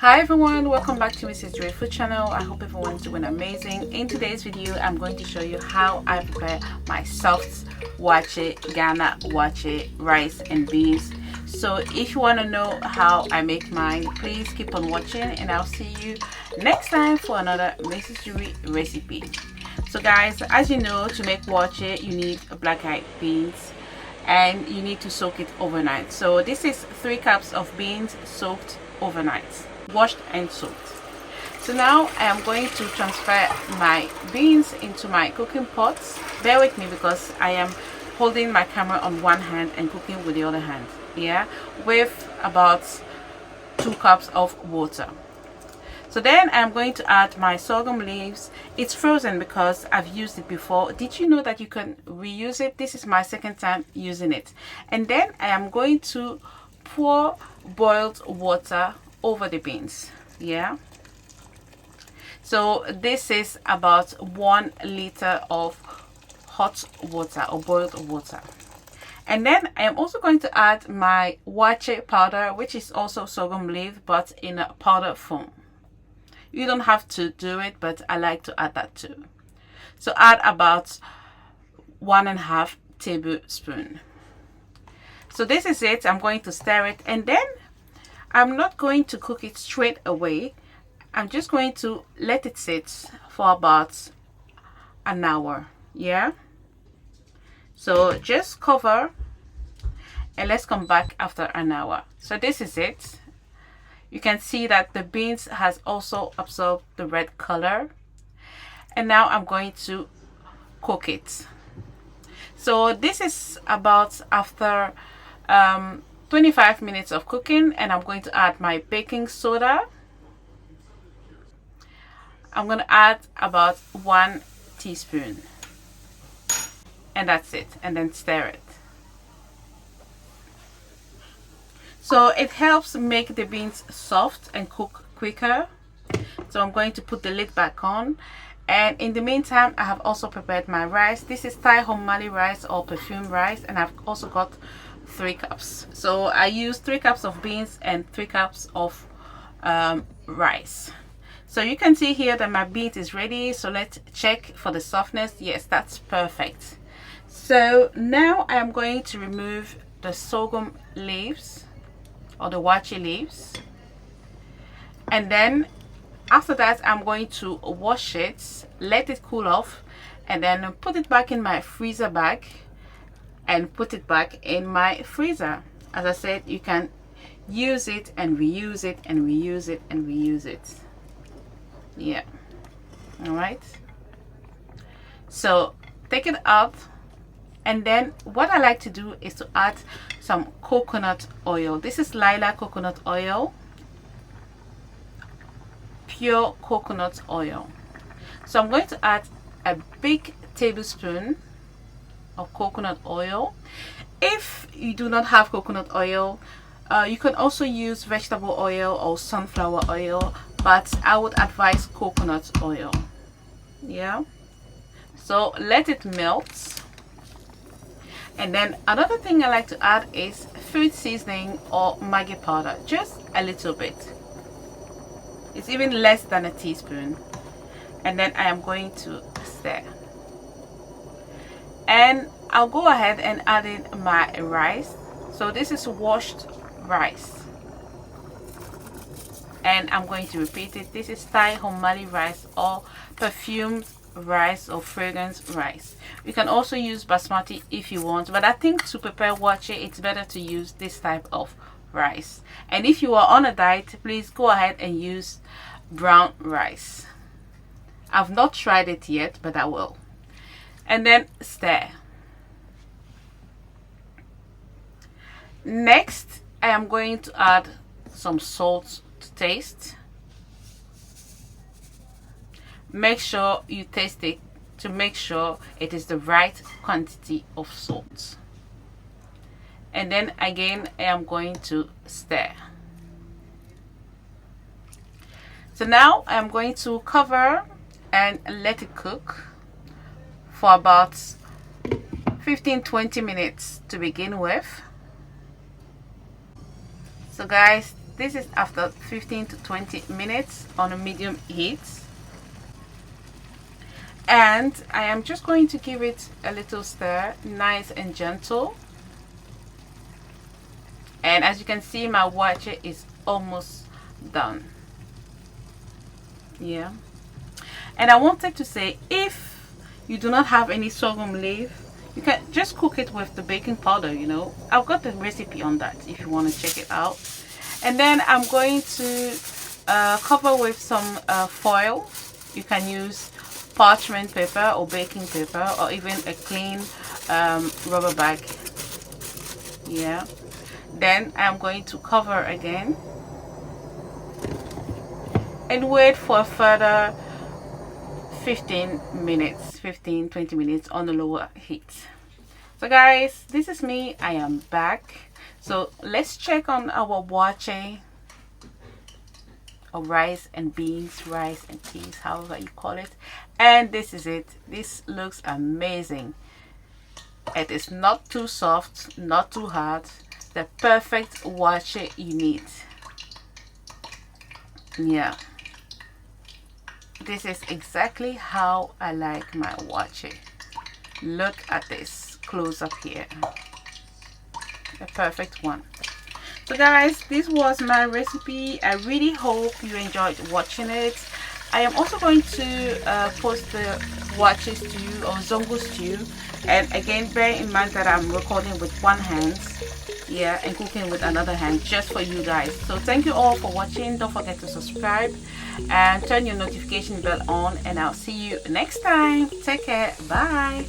Hi everyone, welcome back to Mrs. Dre Food Channel. I hope everyone's doing amazing. In today's video, I'm going to show you how I prepare my soft Waakye Ghana Waakye rice and beans. So if you want to know how I make mine, please keep on watching and I'll see you next time for another Mrs. Dre recipe. So guys, as you know, to make Waakye you need black-eyed beans and you need to soak it overnight. So this is 3 cups of beans soaked overnight, washed and soaked. So now I am going to transfer my beans into my cooking pot. Bear with me because I am holding my camera on one hand and cooking with the other hand, yeah, with about 2 cups of water. So then I'm going to add my sorghum leaves. It's frozen because I've used it before. Did you know that you can reuse it? This is my second time using it. And then I am going to pour boiled water over the beans, yeah. So this is about 1 liter of hot water or boiled water. And then I am also going to add my Waakye powder, which is also sorghum leaf but in a powder form. You don't have to do it, but I like to add that too. So add about 1.5 tablespoons. So this is it. I'm going to stir it, and then I'm not going to cook it straight away. I'm just going to let it sit for about an hour, yeah. So just cover and let's come back after an hour. So this is it. You can see that the beans has also absorbed the red color, and now I'm going to cook it. So this is about after 25 minutes of cooking, and I'm going to add my baking soda. I'm going to add about 1 teaspoon, and that's it, and then stir it. So it helps make the beans soft and cook quicker. So I'm going to put the lid back on, and in the meantime I have also prepared my rice. This is Thai Homali rice or perfumed rice, and I've also got 3 cups. So I use 3 cups of beans and 3 cups of rice. So you can see here that my beans is ready. So let's check for the softness. Yes, that's perfect. So now I am going to remove the sorghum leaves or the Waakye leaves, and then after that I'm going to wash it, let it cool off, and then put it back in my freezer bag and put it back in my freezer. As I said, you can use it and reuse it and reuse it and reuse it, yeah. All right, so take it out, and then what I like to do is to add some coconut oil. This is Lila coconut oil, pure coconut oil. So I'm going to add a big tablespoon of coconut oil. If you do not have coconut oil, you can also use vegetable oil or sunflower oil, but I would advise coconut oil, yeah. So let it melt. And then another thing I like to add is food seasoning or Maggi powder, just a little bit. It's even less than a teaspoon. And then I am going to stir, and I'll go ahead and add in my rice. So this is washed rice, and I'm going to repeat it. This is Thai Homali rice or perfumed rice or fragrance rice. You can also use basmati if you want, but I think to prepare Waakye it's better to use this type of rice. And if you are on a diet, please go ahead and use brown rice. I've not tried it yet, but I will. And then stir. Next I am going to add some salt to taste. Make sure you taste it to make sure it is the right quantity of salt. And then again I am going to stir. So now I am going to cover and let it cook for about 15-20 minutes to begin with. So guys, This is after 15 to 20 minutes on a medium heat. And I am just going to give it a little stir, nice and gentle. And as you can see, my waakye is almost done. Yeah. And I wanted to say, if you do not have any sorghum leaf, you can just cook it with the baking powder, you know. I've got the recipe on that if you want to check it out. And then I'm going to cover with some foil. You can use parchment paper or baking paper, or even a clean rubber bag. Yeah. Then I'm going to cover again and wait for a further 15-20 minutes on the lower heat. So guys, this is me. I am back. So let's check on our waakye, or rice and beans, rice and peas, however you call it. And this is it. This looks amazing. It is not too soft, not too hard. The perfect waakye you need. Yeah. This is exactly how I like my waakye. Look at this close up here. A perfect one. So guys, this was my recipe. I really hope you enjoyed watching it. I am also going to post the waakye stew or zongo stew. And again, bear in mind that I'm recording with one hand, yeah, and cooking with another hand, just for you guys. So thank you all for watching. Don't forget to subscribe and turn your notification bell on, and I'll see you next time. Take care. Bye.